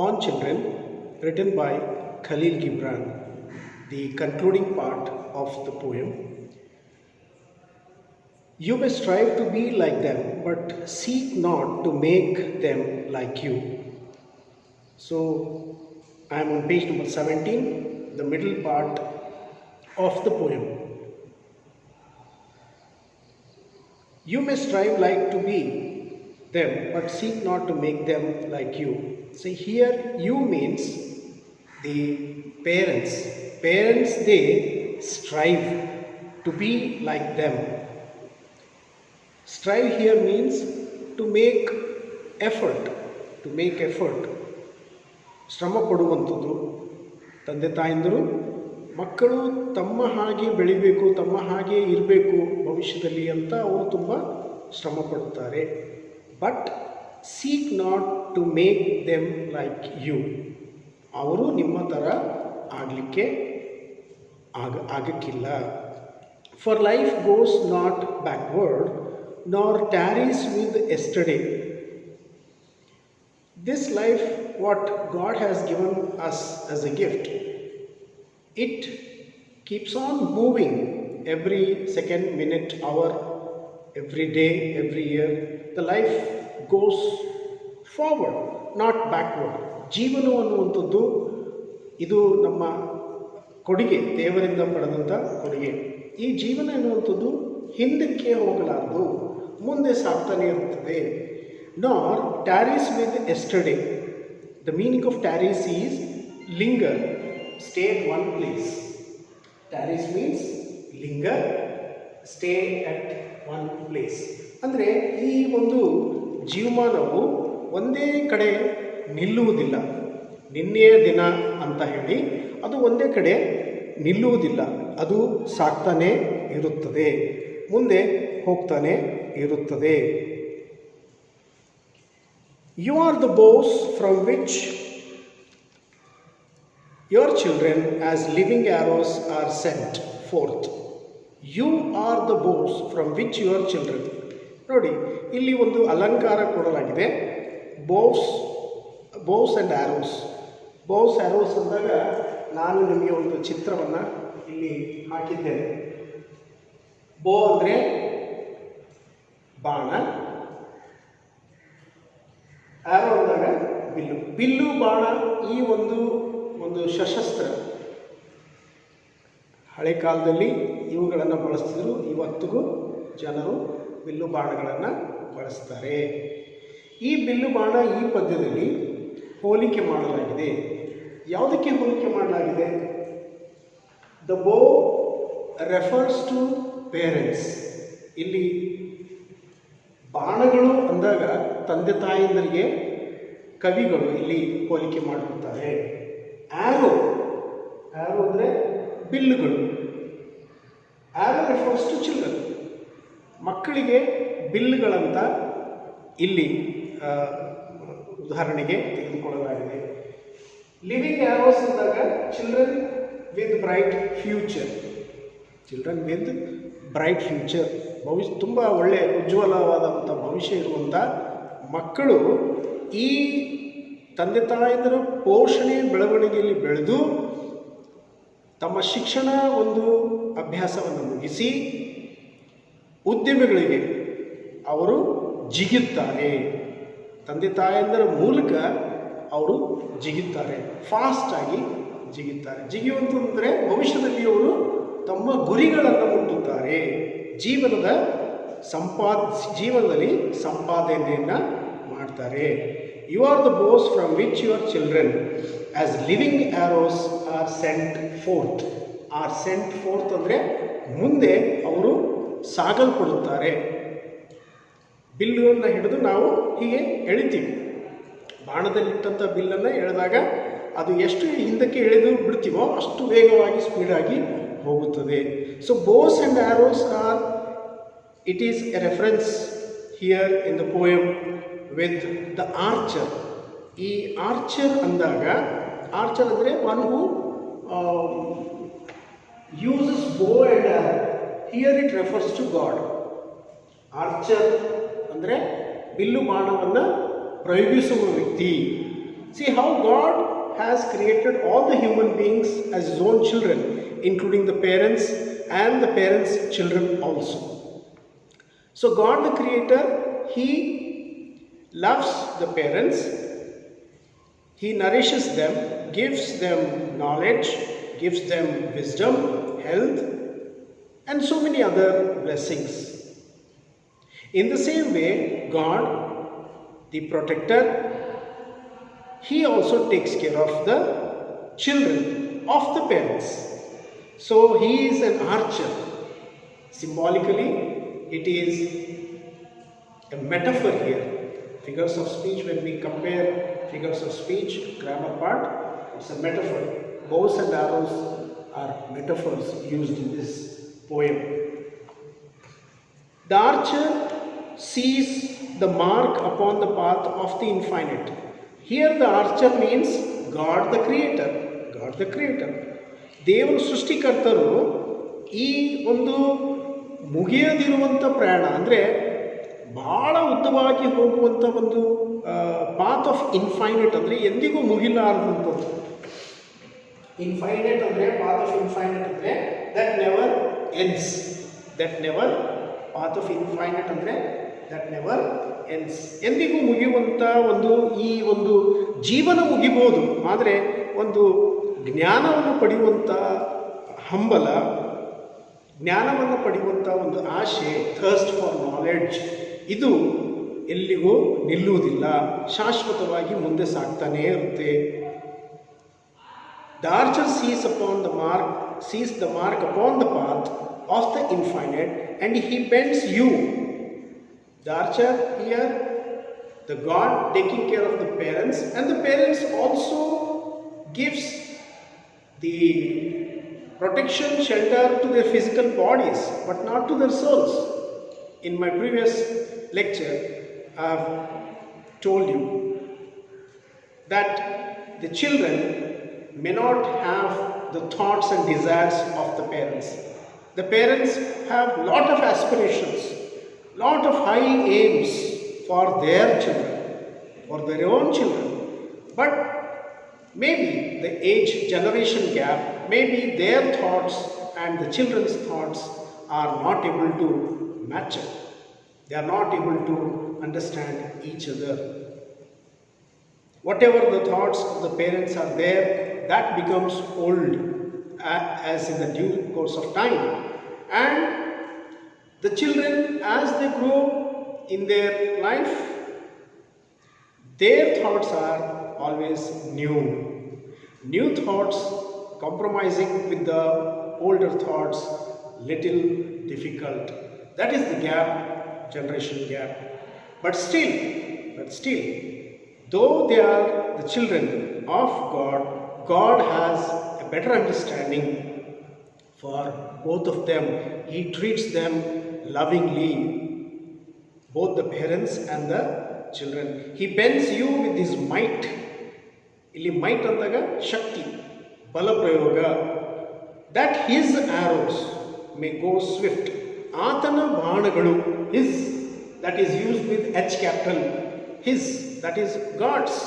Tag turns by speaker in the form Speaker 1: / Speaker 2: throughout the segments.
Speaker 1: On Children, written by Khalil Gibran, the concluding part of the poem. You may strive to be like them, but seek not to make them like you. So, I am on page number 17, the middle part of the poem. You may strive like to be them, but seek not to make them like you. So here you means the parents. Parents, they strive to be like them. Strive here means to make effort. To make effort. ಶ್ರಮ ಪಡುವಂಥದ್ದು. ತಂದೆ ತಾಯಂದಿರು ಮಕ್ಕಳು ತಮ್ಮ ಹಾಗೆ ಬೆಳಿಬೇಕು, ತಮ್ಮ ಹಾಗೆ ಇರಬೇಕು ಭವಿಷ್ಯದಲ್ಲಿ ಅಂತ ಅವರು ತುಂಬ ಶ್ರಮ ಪಡುತ್ತಾರೆ. But seek not to make them like you. ಅವರು ನಿಮ್ಮ ಥರ ಆಗಲಿಕ್ಕೆ ಆಗಕ್ಕಿಲ್ಲ. For life goes not backward nor tarries with yesterday. This life, what God has given us as a gift, it keeps on moving every second, minute, hour, every day, every year. The life goes forward, not backward. ಜೀವನ ಅನ್ನುವಂಥದ್ದು ಇದು ನಮ್ಮ ಕೊಡುಗೆ, ದೇವರಿಂದ ಪಡೆದಂಥ ಕೊಡುಗೆ. ಈ ಜೀವನ ಎನ್ನುವಂಥದ್ದು ಹಿಂದಕ್ಕೆ ಹೋಗಲಾರದು, ಮುಂದೆ ಸಾಗ್ತಾನೆ ಇರುತ್ತದೆ. Nor tarries with yesterday. The meaning of tarries is linger, stay at one place. Tarries means linger, stay at one place. ಅಂದರೆ ಈ ಒಂದು ಜೀವಮಾನವು ಒಂದೇ ಕಡೆ ನಿಲ್ಲುವುದಿಲ್ಲ. ನಿನ್ನೆಯ ದಿನ ಅಂತ ಹೇಳಿ ಅದು ಒಂದೇ ಕಡೆ ನಿಲ್ಲುವುದಿಲ್ಲ. ಅದು ಸಾಕ್ತಾನೆ ಇರುತ್ತದೆ, ಮುಂದೆ ಹೋಗ್ತಾನೆ ಇರುತ್ತದೆ. You are the bows from which your children as living arrows are sent forth. You are the bows from which your children. ನೋಡಿ, ಇಲ್ಲಿ ಒಂದು ಅಲಂಕಾರ ಕೊಡಲಾಗಿದೆ. ಬೋವ್ಸ್ ಆ್ಯಂಡ್ ಆ್ಯರೋಸ್. ಬೋವ್ಸ್ ಆ್ಯರೋಸ್ ಅಂದಾಗ ನಾನು ನಿಮಗೆ ಒಂದು ಚಿತ್ರವನ್ನು ಇಲ್ಲಿ ಹಾಕಿದ್ದೇನೆ. ಬೋ ಅಂದರೆ ಬಾಣ, ಆರೋ ಅಂದಾಗ ಬಿಲ್ಲು. ಬಿಲ್ಲು ಬಾಣ ಈ ಒಂದು ಸಶಸ್ತ್ರ. ಹಳೆ ಕಾಲದಲ್ಲಿ ಇವುಗಳನ್ನು ಬಳಸ್ತಿದ್ರು, ಇವತ್ತಿಗೂ ಜನರು ಬಿಲ್ಲು ಬಾಣಗಳನ್ನು ಬಳಸ್ತಾರೆ. ಈ ಬಿಲ್ಲು ಬಾಣ ಈ ಪದ್ಯದಲ್ಲಿ ಹೋಲಿಕೆ ಮಾಡಲಾಗಿದೆ. ಯಾವುದಕ್ಕೆ ಹೋಲಿಕೆ ಮಾಡಲಾಗಿದೆ? The above refers to parents. ಇಲ್ಲಿ ಬಾಣಗಳು ಅಂದಾಗ ತಂದೆ ತಾಯಿಯಂದರಿಗೆ ಕವಿಗಳು ಇಲ್ಲಿ ಹೋಲಿಕೆ ಮಾಡುತ್ತಾರೆ. ಆ್ಯರೋ ಅಂದರೆ ಬಿಲ್ಲುಗಳು. Arrow refers to children. ಮಕ್ಕಳಿಗೆ ಬಿಲ್ಲುಗಳಂತ ಇಲ್ಲಿ ಉದಾಹರಣೆಗೆ ತೆಗೆದುಕೊಳ್ಳಲಾಗಿದೆ. ಲಿವಿಂಗ್ ಆ್ಯರೋಸ್ ಅಂದಾಗ children with bright future. Children with bright future, ತುಂಬ ಒಳ್ಳೆಯ ಉಜ್ವಲವಾದಂಥ ಭವಿಷ್ಯ ಇರುವಂಥ ಮಕ್ಕಳು ಈ ತಂದೆ ತಾಯಂದಿರ ಪೋಷಣೆ ಬೆಳವಣಿಗೆಯಲ್ಲಿ ಬೆಳೆದು ತಮ್ಮ ಶಿಕ್ಷಣ ಒಂದು ಅಭ್ಯಾಸವನ್ನು ಮುಗಿಸಿ ಉದ್ಯಮಗಳಿಗೆ ಅವರು ಜಿಗುತ್ತಾರೆ. ತಂದೆ ತಾಯಂದಿರ ಮೂಲಕ ಅವರು ಜಿಗುತ್ತಾರೆ, ಫಾಸ್ಟಾಗಿ ಜಿಗುತ್ತಾರೆ. ಜಿಗಿಯುವಂತಂದರೆ ಭವಿಷ್ಯದಲ್ಲಿ ಅವರು ತಮ್ಮ ಗುರಿಗಳನ್ನು ಮುಟ್ಟುತ್ತಾರೆ. ಜೀವನದಲ್ಲಿ ಸಂಪಾದನೆಯನ್ನು ಮಾಡ್ತಾರೆ. You are the bows from which your children as living arrows are sent forth. Are sent forth ಅಂದರೆ ಮುಂದೆ ಅವರು ಸಾಗಲ್ಪಡುತ್ತಾರೆ. ಬಿಲ್ಲನ್ನು ಹಿಡಿದು ನಾವು ಹೀಗೆ ಎಳಿತೀವಿ. ಬಾಣದಲ್ಲಿಟ್ಟಂಥ ಬಿಲ್ಲನ್ನು ಎಳೆದಾಗ ಅದು ಎಷ್ಟು ಹಿಂದಕ್ಕೆ ಎಳೆದು ಬಿಡ್ತೀವೋ ಅಷ್ಟು ವೇಗವಾಗಿ ಸ್ಪೀಡಾಗಿ ಹೋಗುತ್ತದೆ. So bows and arrows are, it is a reference here in the poem with the archer. ಈ ಆರ್ಚರ್ ಅಂದಾಗ, ಆರ್ಚರ್ ಅಂದರೆ one who uses bow and arrow. Here it refers to God. Archer ಅಂದರೆ ಬಿಲ್ಲು ಬಾಣವನ್ನು ಪ್ರಯೋಗಿಸುವ ವ್ಯಕ್ತಿ. See how God has created all the human beings as his own children, including the parents and the parents' children also. So God the Creator, He loves the parents, He nourishes them, gives them knowledge, gives them wisdom, health, and so many other blessings. In the same way, God, the protector, He also takes care of the children of the parents. So He is an archer. Symbolically, it is a metaphor here. Figures of speech, when we compare figures of speech, grammar part, it's a metaphor. Bows and arrows are metaphors used in this poem. The archer sees the mark upon the path of the infinite. Here the archer means God the Creator. God the Creator. ದೇವರು ಸೃಷ್ಟಿಕರ್ತರು ಈ ಒಂದು ಮುಗಿಯದಿರುವಂಥ ಪ್ರಯಾಣ ಅಂದರೆ ಬಹಳ ಉದ್ದವಾಗಿ ಹೋಗುವಂಥ ಒಂದು path of infinite ಅಂದರೆ ಎಂದಿಗೂ ಮುಗಿಲಾರದಂಥದ್ದು. ಇನ್ಫೈನೈಟ್ ಅಂದರೆ ಪಾತ್ ಆಫ್ ಇನ್ಫೈನೈಟ್ ಅಂದರೆ that never ends. That never path of infinite ಅಂದರೆ ದಟ್ ನೆವರ್ ಎಂಡ್ಸ್. ಎಂದಿಗೂ ಮುಗಿಯುವಂಥ ಈ ಒಂದು ಜೀವನ ಮುಗಿಬೋದು, ಆದರೆ ಒಂದು ಜ್ಞಾನವನ್ನು ಪಡೆಯುವಂಥ ಹಂಬಲ, ಜ್ಞಾನವನ್ನು ಪಡೆಯುವಂಥ ಒಂದು ಆಶೆ, ಥರ್ಸ್ಟ್ ಫಾರ್ ನಾಲೆಡ್ಜ್, ಇದು ಎಲ್ಲಿಗೂ ನಿಲ್ಲುವುದಿಲ್ಲ, ಶಾಶ್ವತವಾಗಿ ಮುಂದೆ ಸಾಗ್ತಾನೇ ಇರುತ್ತೆ. The archer sees the mark upon the path of the infinite, and he bends you. The archer here, the God taking care of the parents, and the parents also gives the protection, shelter to their physical bodies, but not to their souls. In my previous lecture, I have told you that the children may not have the thoughts and desires of the parents. The parents have lot of aspirations, lot of high aims for their children, for their own children. But maybe the age generation gap, maybe their thoughts and the children's thoughts are not able to match up. They are not able to understand each other. Whatever the thoughts of the parents are there, that becomes old as in the due course of time. And the children, as they grow in their life, their thoughts are always new. New thoughts compromising with the older thoughts, little difficult. That is the gap, generation gap. But still, though they are the children of God, God has a better understanding for both of them. He treats them lovingly, both the parents and the children. He bends you with his might. ಇಲ್ಲಿ might ಅಂದಾಗ ಶಕ್ತಿ, ಬಲ ಪ್ರಯೋಗ. That his arrows may go swift. ಆತನ ಬಾಣಗಳು, his, that is used with H capital. His, that is God's.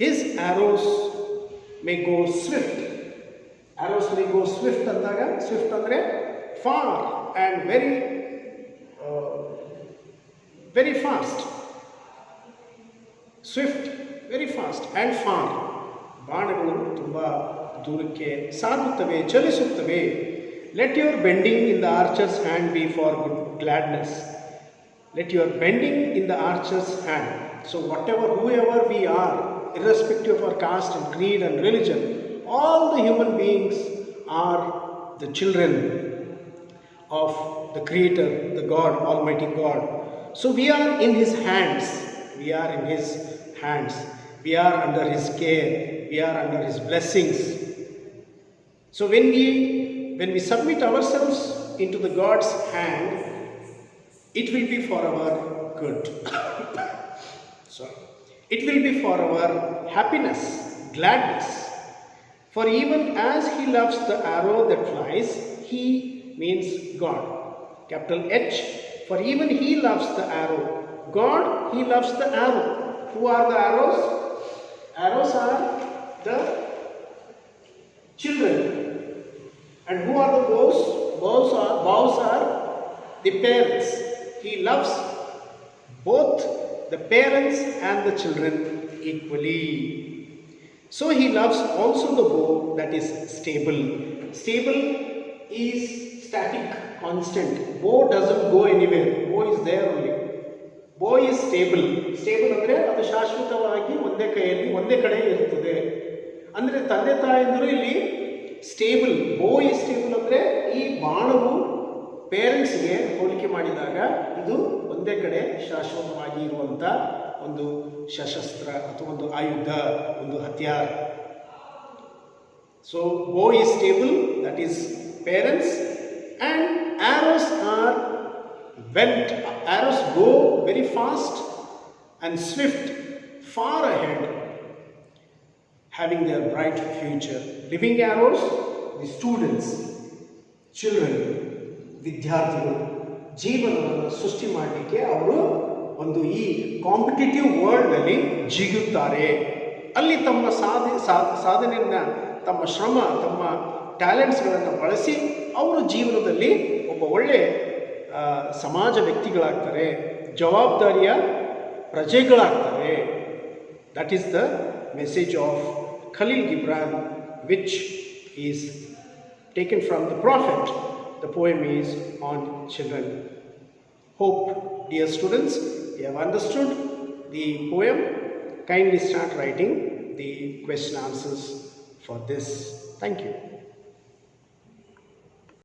Speaker 1: His arrows may go swift. Arrows may go swift ಅಂದಾಗ, swift ಅಂದರೆ far and very fast. Swift, very fast and far. ಬಾಣಗಳು ತುಂಬ ದೂರಕ್ಕೆ ಸಾಗುತ್ತವೆ, ಚಲಿಸುತ್ತವೆ. Let your bending in the archer's hand be for good gladness. Let your bending in the archer's hand. So what ever, who ever we are, irrespective of our caste and creed and religion, all the human beings are the children of the Creator, the God, Almighty God. So we are in His hands. We are in His hands. We are under His care. We are under His blessings. So when we submit ourselves into the God's hand, it will be for our good. Sorry. It will be for our happiness, gladness. For even as He loves the arrow that flies, He means God. Capital H. For even He loves the arrow. God, He loves the arrow. Who are the arrows? Arrows are the children. And who are the bows? Bows are the parents. He loves both the parents and the children equally. So he loves also the bow that is stable. Stable is static, constant. Bow doesn't go anywhere. Bow is there only. Bow is stable. Stable ಅಂದರೆ ಅದು ಶಾಶ್ವತವಾಗಿ ಒಂದೇ ಕೈಯಲ್ಲಿ ಒಂದೇ ಕಡೆ ಇರುತ್ತದೆ. ಅಂದರೆ ತಂದೆ ತಾಯಂದಿರು ಇಲ್ಲಿ ಸ್ಟೇಬಲ್. ಬೋ ಈಸ್ ಸ್ಟೇಬಲ್ ಅಂದರೆ ಈ ಬಾಣವು ಪೇರೆಂಟ್ಸ್ಗೆ ಹೋಲಿಕೆ ಮಾಡಿದಾಗ ಇದು ಒಂದೇ ಕಡೆ ಶಾಶ್ವತವಾಗಿ ಇರುವಂಥ ಒಂದು ಸಶಸ್ತ್ರ ಅಥವಾ ಒಂದು ಆಯುಧ, ಒಂದು ಹತ್ಯಾರ. ಸೊ ಬೋ is stable, that is parents. And arrows are went. Arrows go very fast and swift, far ahead, having their bright future. Living arrows, the students, children, ವಿದ್ಯಾರ್ಥಿಗಳು ಜೀವನವನ್ನು ಸೃಷ್ಟಿ ಮಾಡಲಿಕ್ಕೆ ಅವರು ಒಂದು ಈ ಕಾಂಪಿಟೇಟಿವ್ ವರ್ಲ್ಡ್ನಲ್ಲಿ ಜಿಗುತ್ತಾರೆ. ಅಲ್ಲಿ ತಮ್ಮ ಸಾಧನೆಯನ್ನು, ತಮ್ಮ ಶ್ರಮ, ತಮ್ಮ ಟ್ಯಾಲೆಂಟ್ಸ್ಗಳನ್ನು ಬಳಸಿ ಅವರು ಜೀವನದಲ್ಲಿ ಒಬ್ಬ ಒಳ್ಳೆ ಸಮಾಜ ವ್ಯಕ್ತಿಗಳಾಗ್ತಾರೆ, ಜವಾಬ್ದಾರಿಯ ಪ್ರಜೆಗಳಾಗ್ತಾರೆ. That is the message of Khalil Gibran, which is taken from the prophet. The poem is on children. Hope, dear students, you have understood the poem. Kindly start writing the question answers for this. Thank you.